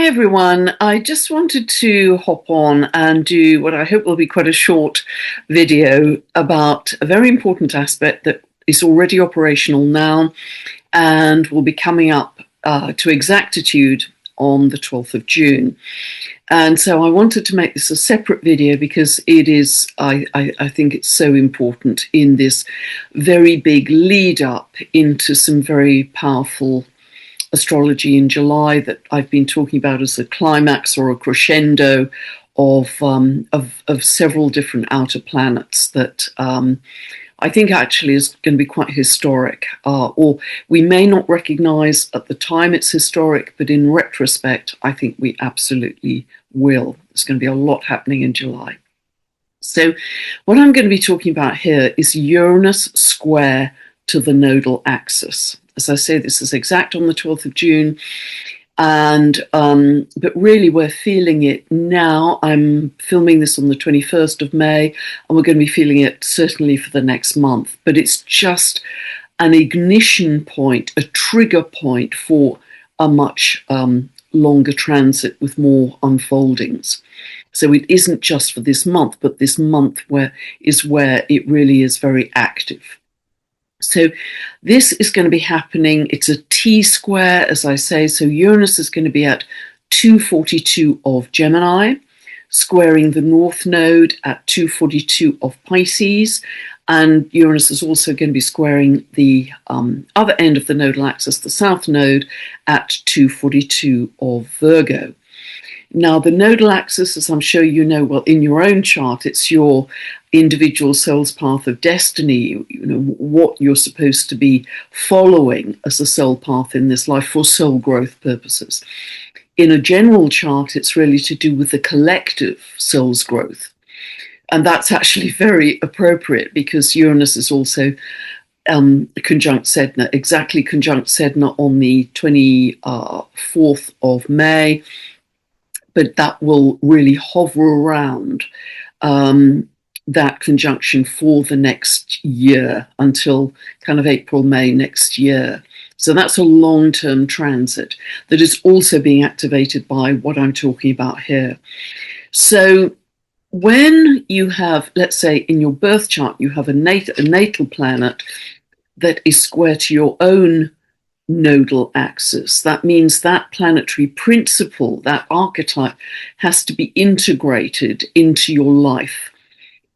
Hi everyone, I just wanted to hop on and do what I hope will be quite a short video about a very important aspect that is already operational now and will be coming up to exactitude on the 12th of June. And so I wanted to make this a separate video because it is, I think it's so important in this very big lead up into some very powerful astrology in July that I've been talking about as a climax or a crescendo of several different outer planets that I think actually is going to be quite historic, or we may not recognize at the time it's historic, but in retrospect, I think we absolutely will. There's going to be a lot happening in July. So what I'm going to be talking about here is Uranus square to the nodal axis. As I say, this is exact on the 12th of June, and but really we're feeling it now. I'm filming this on the 21st of May, and we're going to be feeling it certainly for the next month. But it's just an ignition point, a trigger point for a much longer transit with more unfoldings. So it isn't just for this month, but this month where it really is very active. So this is going to be happening. It's a T-square, as I say. So Uranus is going to be at 242 of Gemini, squaring the North Node at 242 of Pisces. And Uranus is also going to be squaring the other end of the nodal axis, the South Node, at 242 of Virgo. Now, the nodal axis, as I'm sure you know, well, in your own chart, it's your individual soul's path of destiny, you know, what you're supposed to be following as a soul path in this life for soul growth purposes. In a general chart, it's really to do with the collective soul's growth. And that's actually very appropriate because Uranus is also conjunct Sedna, exactly conjunct Sedna on the 24th of May. But that will really hover around that conjunction for the next year until kind of April, May next year. So that's a long-term transit that is also being activated by what I'm talking about here. So when you have, let's say in your birth chart, you have a natal planet that is square to your own nodal axis, that means that planetary principle, that archetype, has to be integrated into your life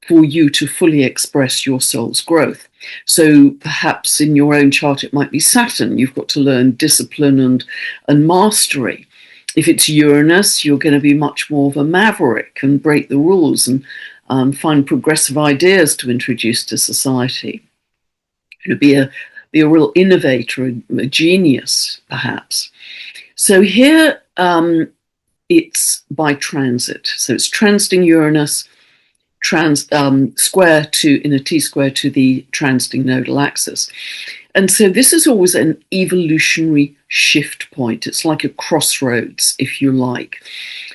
for you to fully express your soul's growth. So perhaps in your own chart it might be Saturn. You've got to learn discipline and mastery. If it's Uranus, you're going to be much more of a maverick and break the rules and find progressive ideas to introduce to society. It'll be a real innovator, a genius, perhaps. So here it's by transit. So it's transiting Uranus, square to, in a T-square to the transiting nodal axis. And so this is always an evolutionary shift point. It's like a crossroads, if you like,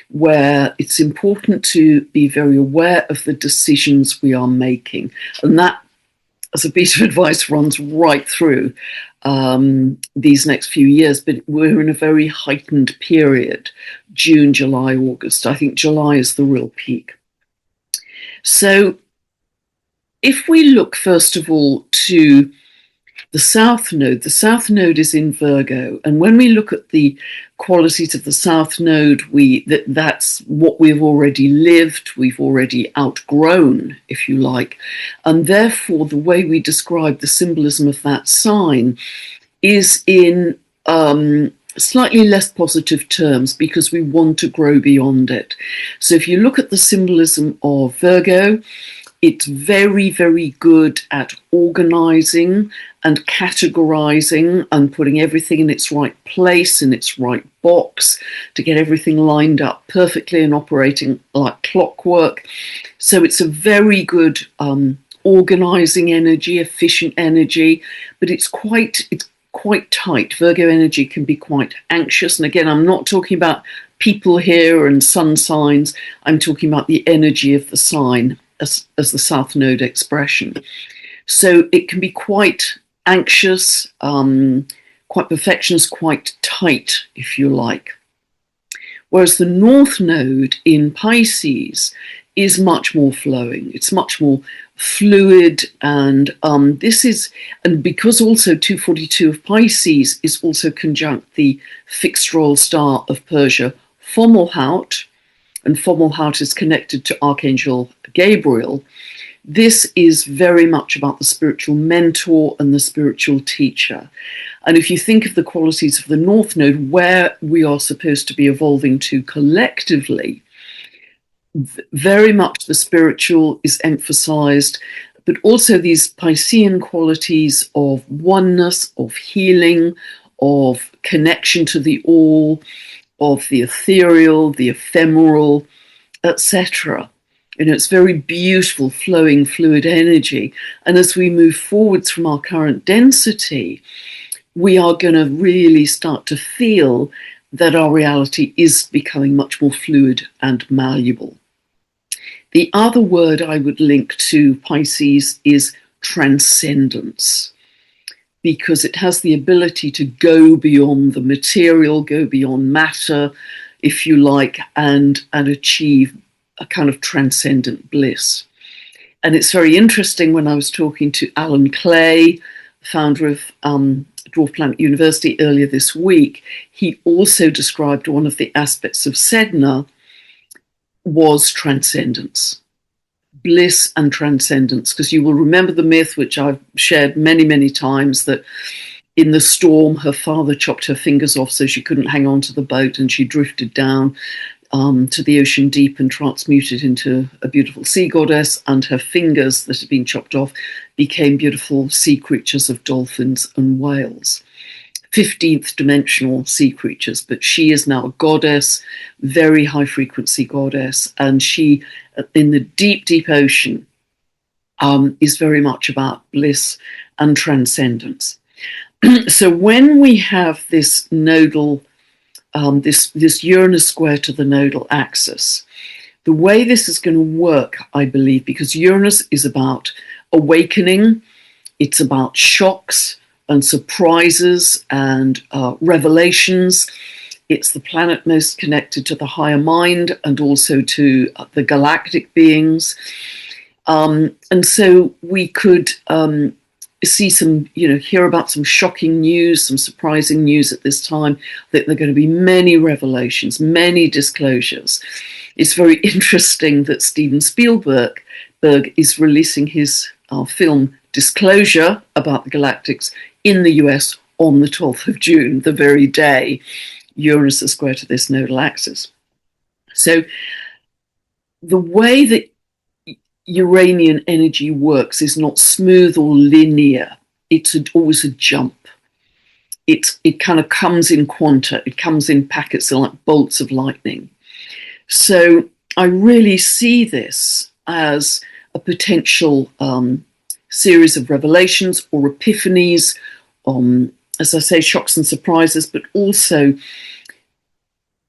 where it's important to be very aware of the decisions we are making. And that, as a piece of advice, runs right through these next few years, but we're in a very heightened period, June, July, August. I think July is the real peak. So if we look, first of all, to the South Node is in Virgo. And when we look at the qualities of the South Node, that's what we've already lived, we've already outgrown, if you like. And therefore, the way we describe the symbolism of that sign is in slightly less positive terms because we want to grow beyond it. So if you look at the symbolism of Virgo, it's very, very good at organizing and categorizing and putting everything in its right place, in its right box, to get everything lined up perfectly and operating like clockwork. So it's a very good organizing energy, efficient energy, but it's quite tight. Virgo energy can be quite anxious. And again, I'm not talking about people here and sun signs. I'm talking about the energy of the sign as the South Node expression. So it can be quite anxious, quite perfectionist, quite tight, if you like. Whereas the North Node in Pisces is much more flowing. It's much more fluid, and and because also 242 of Pisces is also conjunct the fixed royal star of Persia, Fomalhaut, and Fomalhaut is connected to Archangel Gabriel. This is very much about the spiritual mentor and the spiritual teacher. And if you think of the qualities of the North Node, where we are supposed to be evolving to collectively, very much the spiritual is emphasized, but also these Piscean qualities of oneness, of healing, of connection to the all, of the ethereal, the ephemeral, etc. It's very beautiful, flowing, fluid energy. And as we move forwards from our current density, we are going to really start to feel that our reality is becoming much more fluid and malleable. The other word I would link to Pisces is transcendence, because it has the ability to go beyond the material, go beyond matter, if you like, and achieve a kind of transcendent bliss. And it's very interesting, when I was talking to Alan Clay, founder of Dwarf Planet University, earlier this week, he also described one of the aspects of Sedna was transcendence, bliss and transcendence, because you will remember the myth, which I've shared many, many times, that in the storm, her father chopped her fingers off so she couldn't hang on to the boat, and she drifted down to the ocean deep and transmuted into a beautiful sea goddess, and her fingers that had been chopped off became beautiful sea creatures of dolphins and whales. 15th dimensional sea creatures, but she is now a goddess, very high frequency goddess, and she, in the deep, deep ocean, is very much about bliss and transcendence. So when we have this nodal, this Uranus square to the nodal axis, the way this is going to work, I believe, because Uranus is about awakening, it's about shocks and surprises and revelations. It's the planet most connected to the higher mind and also to the galactic beings. And so we could see some, hear about some shocking news, some surprising news at this time, that there are going to be many revelations, many disclosures. It's very interesting that Steven Spielberg is releasing his film Disclosure about the galactics in the US on the 12th of June, the very day Uranus is square to this nodal axis. So the way that Uranian energy works is not smooth or linear. It's always a jump. It kind of comes in quanta. It comes in packets like bolts of lightning. So I really see this as a potential series of revelations or epiphanies, as I say, shocks and surprises, but also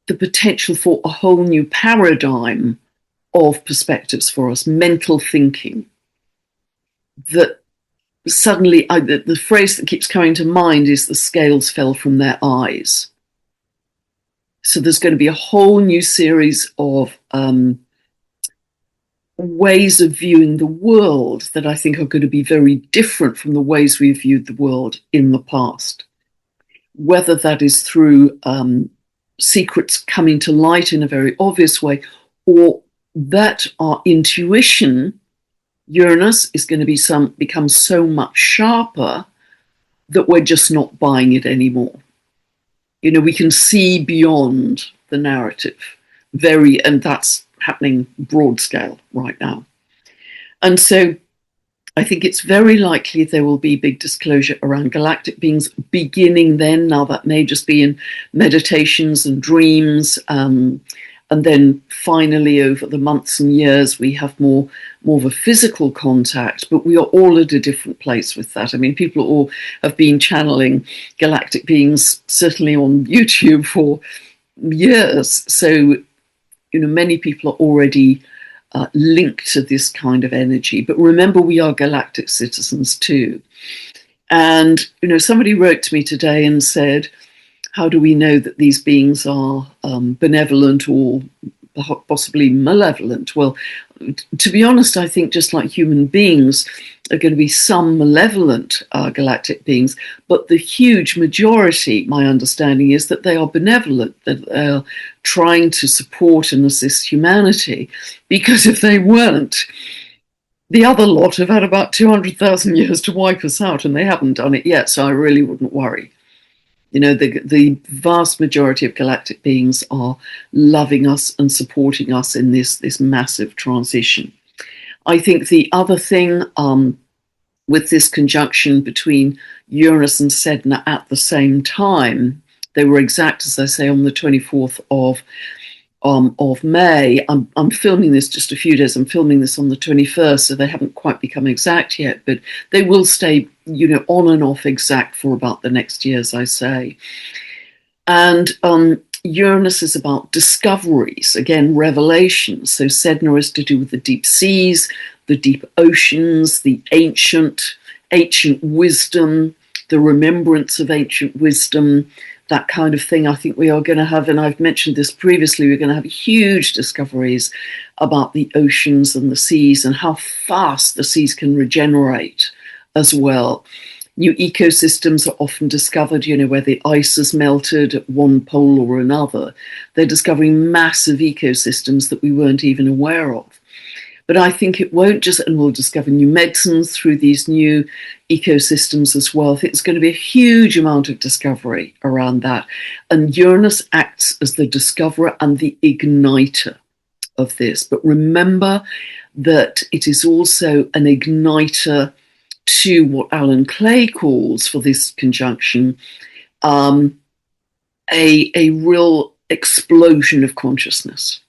the potential for a whole new paradigm of perspectives for us, mental thinking, that suddenly, the phrase that keeps coming to mind is the scales fell from their eyes. So there's going to be a whole new series of ways of viewing the world that I think are going to be very different from the ways we've viewed the world in the past. Whether that is through secrets coming to light in a very obvious way, or that our intuition, Uranus, is going to become so much sharper that we're just not buying it anymore. We can see beyond the narrative, and that's happening broad scale right now. And so I think it's very likely there will be big disclosure around galactic beings beginning then. Now that may just be in meditations and dreams, and then finally over the months and years we have more of a physical contact, but we are all at a different place with that. I mean, people all have been channeling galactic beings, certainly on YouTube, for years. So many people are already linked to this kind of energy. But remember, we are galactic citizens too. And, somebody wrote to me today and said, How do we know that these beings are benevolent or possibly malevolent? Well, to be honest, I think just like human beings, are going to be some malevolent galactic beings, but the huge majority, my understanding is that they are benevolent, that they're trying to support and assist humanity, because if they weren't, the other lot have had about 200,000 years to wipe us out, and they haven't done it yet, so I really wouldn't worry. You know, the vast majority of galactic beings are loving us and supporting us in this massive transition. I think the other thing with this conjunction between Uranus and Sedna at the same time, they were exact, as I say, on the 24th of May. I'm filming this just a few days. I'm filming this on the 21st, so they haven't quite become exact yet, but they will stay, you know, on and off exact for about the next year, as I say. And Uranus is about discoveries, again, revelations. So Sedna is to do with the deep seas, the deep oceans, the ancient wisdom, the remembrance of ancient wisdom, that kind of thing. I think we are going to have, and I've mentioned this previously, we're going to have huge discoveries about the oceans and the seas and how fast the seas can regenerate as well. New ecosystems are often discovered, you know, where the ice has melted at one pole or another. They're discovering massive ecosystems that we weren't even aware of. But I think it won't just, and we'll discover new medicines through these new ecosystems as well. I think there's going to be a huge amount of discovery around that. And Uranus acts as the discoverer and the igniter of this. But remember that it is also an igniter to what Alan Clay calls, for this conjunction, a real explosion of consciousness.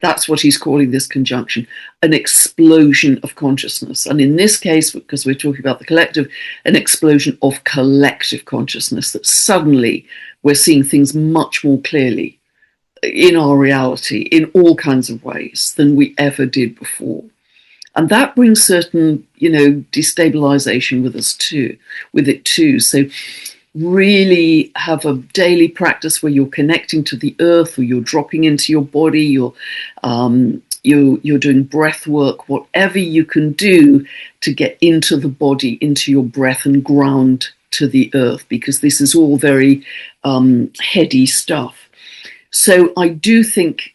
That's what he's calling this conjunction, an explosion of consciousness. And in this case, because we're talking about the collective, an explosion of collective consciousness, that suddenly we're seeing things much more clearly in our reality in all kinds of ways than we ever did before. And that brings certain, you know, destabilization with it too. So really have a daily practice where you're connecting to the earth, or you're dropping into your body, you're doing breath work, whatever you can do to get into the body, into your breath, and ground to the earth, because this is all very heady stuff. So I do think,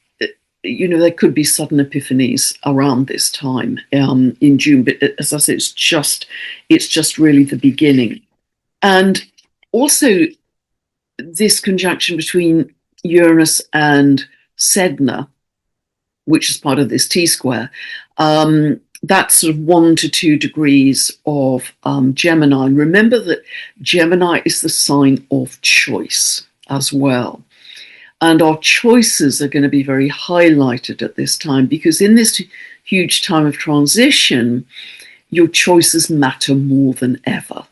you know, there could be sudden epiphanies around this time in June, but as I say, it's just really the beginning. And also, this conjunction between Uranus and Sedna, which is part of this T-square, that's sort of 1 to 2 degrees of Gemini. And remember that Gemini is the sign of choice as well. And our choices are going to be very highlighted at this time, because in this huge time of transition, your choices matter more than ever.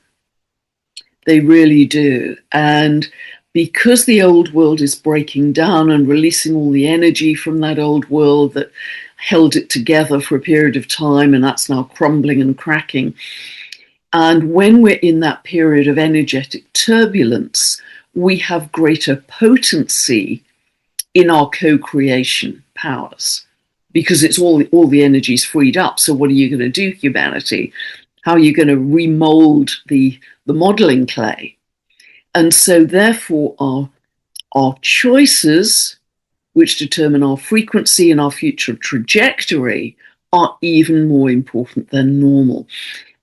They really do. And because the old world is breaking down and releasing all the energy from that old world that held it together for a period of time, and that's now crumbling and cracking. And when we're in that period of energetic turbulence, we have greater potency in our co-creation powers, because it's all the energy's freed up. So what are you going to do, humanity? How are you going to remold the modeling clay? And so therefore our choices, which determine our frequency and our future trajectory, are even more important than normal.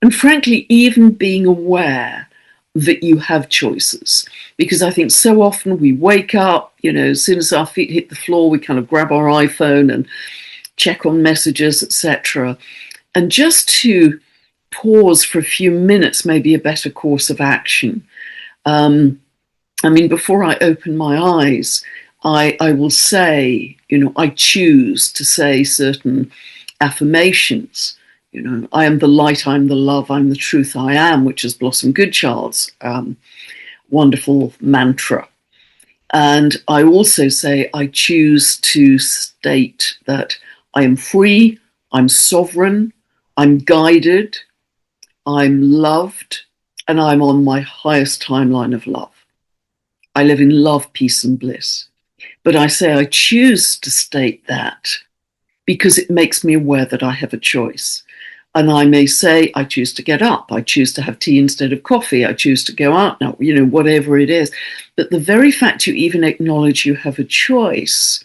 And frankly, even being aware that you have choices, because I think so often we wake up, you know, as soon as our feet hit the floor, we kind of grab our iPhone and check on messages, etc. And just to pause for a few minutes may be a better course of action. I mean, before I open my eyes, I will say, you know, I choose to say certain affirmations. You know, I am the light, I'm the love, I'm the truth, I am, which is Blossom Goodchild's wonderful mantra. And I also say I choose to state that I am free, I'm sovereign, I'm guided, I'm loved, and I'm on my highest timeline of love. I live in love, peace, and bliss. But I say I choose to state that because it makes me aware that I have a choice. And I may say, I choose to get up, I choose to have tea instead of coffee, I choose to go out now, whatever it is. But the very fact you even acknowledge you have a choice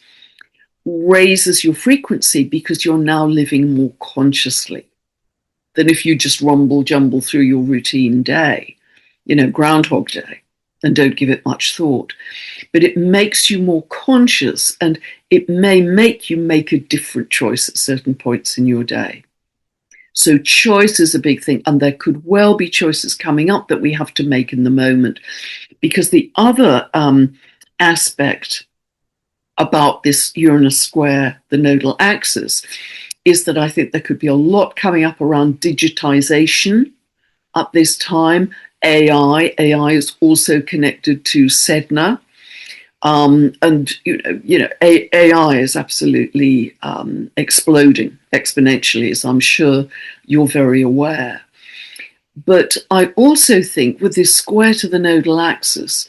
raises your frequency because you're now living more consciously than if you just rumble jumble through your routine day, Groundhog Day, and don't give it much thought. But it makes you more conscious, and it may make you make a different choice at certain points in your day. So choice is a big thing, and there could well be choices coming up that we have to make in the moment. Because the other aspect about this Uranus square, the nodal axis, is that I think there could be a lot coming up around digitization at this time. AI is also connected to Sedna. And AI is absolutely exploding exponentially, as I'm sure you're very aware. But I also think with this square to the nodal axis,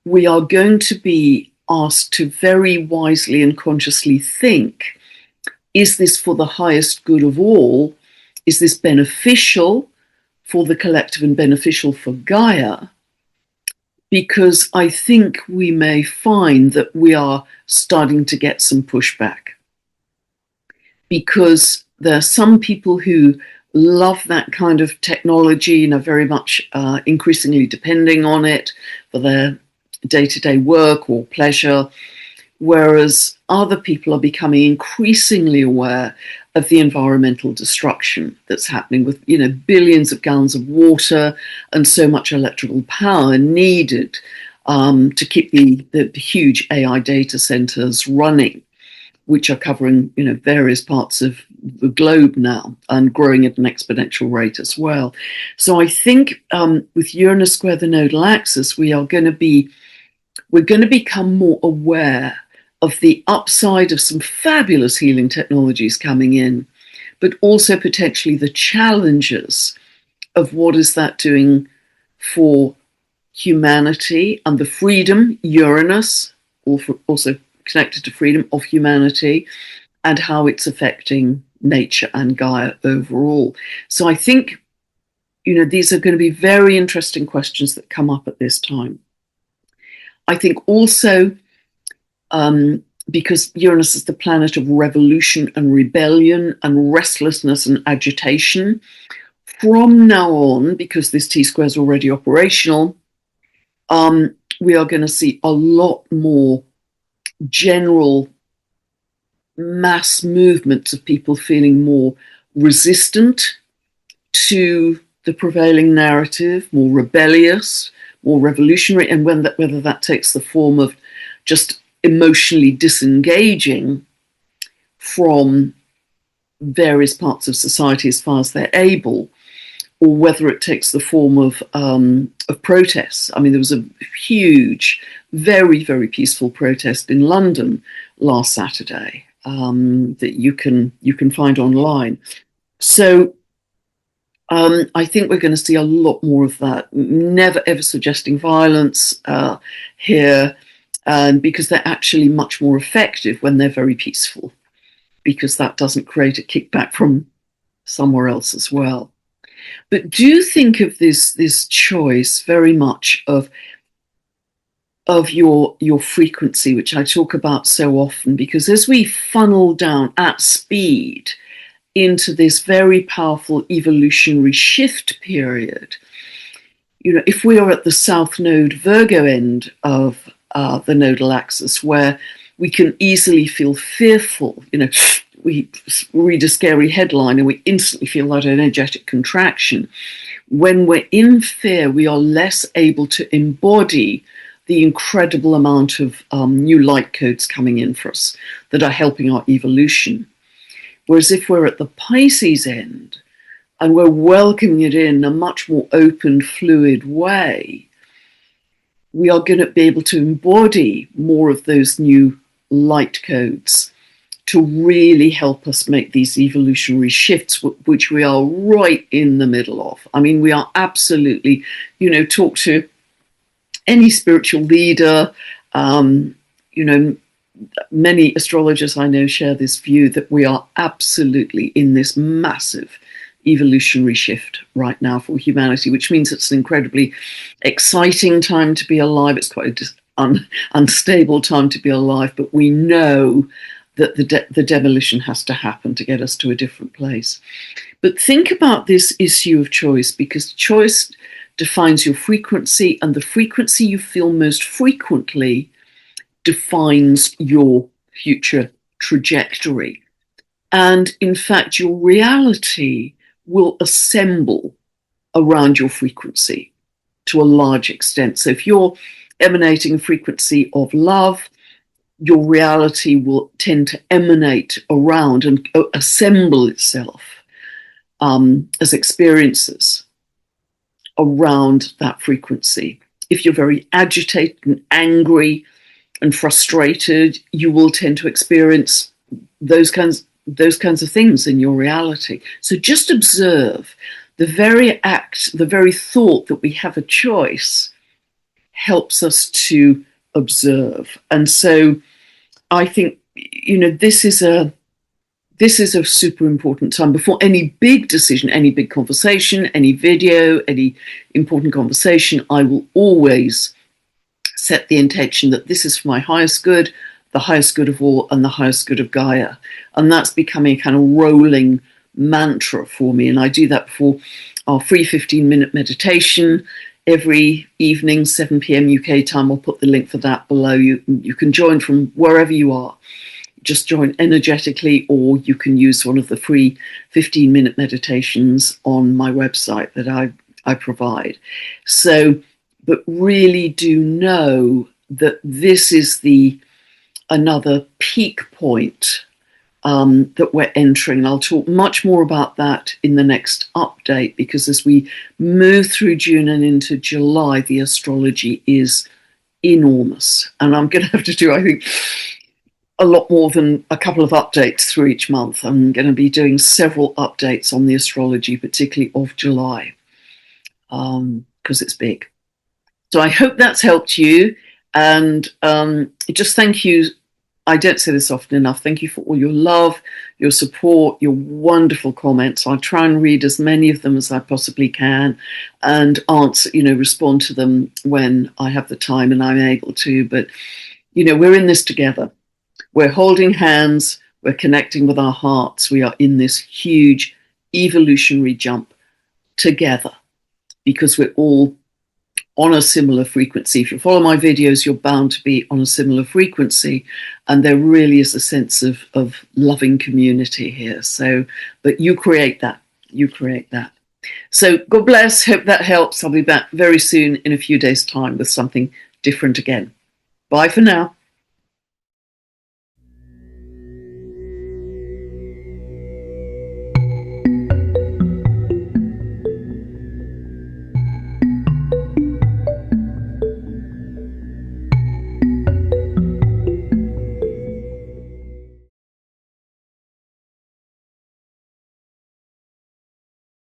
we are going to be asked to very wisely and consciously think, is this for the highest good of all? Is this beneficial for the collective and beneficial for Gaia? Because I think we may find that we are starting to get some pushback. Because there are some people who love that kind of technology and are very much increasingly depending on it for their day-to-day work or pleasure, whereas other people are becoming increasingly aware of the environmental destruction that's happening with, billions of gallons of water and so much electrical power needed to keep the huge AI data centers running, which are covering, various parts of the globe now and growing at an exponential rate as well. So I think with Uranus square the nodal axis, we're going to become more aware of the upside of some fabulous healing technologies coming in, but also potentially the challenges of what is that doing for humanity and the freedom, Uranus, also connected to freedom of humanity, and how it's affecting nature and Gaia overall. So I think, these are going to be very interesting questions that come up at this time. I think also, because Uranus is the planet of revolution and rebellion and restlessness and agitation, from now on, because this T-square is already operational, we are going to see a lot more general mass movements of people feeling more resistant to the prevailing narrative, more rebellious, more revolutionary, and whether that takes the form of just emotionally disengaging from various parts of society as far as they're able, or whether it takes the form of protests. I mean, there was a huge, very, very peaceful protest in London last Saturday that you can find online. So I think we're going to see a lot more of that. Never ever suggesting violence here, because they're actually much more effective when they're very peaceful, because that doesn't create a kickback from somewhere else as well. But do think of this choice very much of your frequency, which I talk about so often, because as we funnel down at speed into this very powerful evolutionary shift period, if we are at the South Node Virgo end of the nodal axis, where we can easily feel fearful, we read a scary headline and we instantly feel that energetic contraction. When we're in fear, we are less able to embody the incredible amount of new light codes coming in for us that are helping our evolution. Whereas if we're at the Pisces end and we're welcoming it in a much more open, fluid way, we are going to be able to embody more of those new light codes to really help us make these evolutionary shifts, which we are right in the middle of. I mean, we are absolutely, talk to any spiritual leader, you know, many astrologers I know share this view that we are absolutely in this massive evolutionary shift right now for humanity, which means it's an incredibly exciting time to be alive. It's quite an unstable time to be alive, but we know that the demolition has to happen to get us to a different place. But think about this issue of choice, because choice defines your frequency, and the frequency you feel most frequently defines your future trajectory. And in fact, your reality will assemble around your frequency to a large extent. So if you're emanating a frequency of love, your reality will tend to emanate around and assemble itself as experiences around that frequency. If you're very agitated and angry and frustrated, you will tend to experience those kinds of things in your reality. So just observe the very act, the very thought that we have a choice helps us to observe. And so I think, this is a super important time. Before any big decision, any big conversation, any video, any important conversation, I will always set the intention that this is for my highest good, the highest good of all, and the highest good of Gaia. And that's becoming a kind of rolling mantra for me. And I do that before our free 15-minute meditation every evening, 7 p.m. UK time. I'll put the link for that below. You can join from wherever you are. Just join energetically, or you can use one of the free 15-minute meditations on my website that I provide. So, but really do know that this is another peak point that we're entering. I'll talk much more about that in the next update, because as we move through June and into July, the astrology is enormous. And I'm going to have to do, I think, a lot more than a couple of updates through each month. I'm going to be doing several updates on the astrology, particularly of July, because it's big. So I hope that's helped you. And just thank you. I don't say this often enough. Thank you for all your love, your support, your wonderful comments. I try and read as many of them as I possibly can and answer, respond to them when I have the time and I'm able to. But, we're in this together. We're holding hands. We're connecting with our hearts. We are in this huge evolutionary jump together because we're all on a similar frequency. If you follow my videos, you're bound to be on a similar frequency. And there really is a sense of loving community here. So, but you create that. You create that. So God bless. Hope that helps. I'll be back very soon in a few days' time with something different again. Bye for now.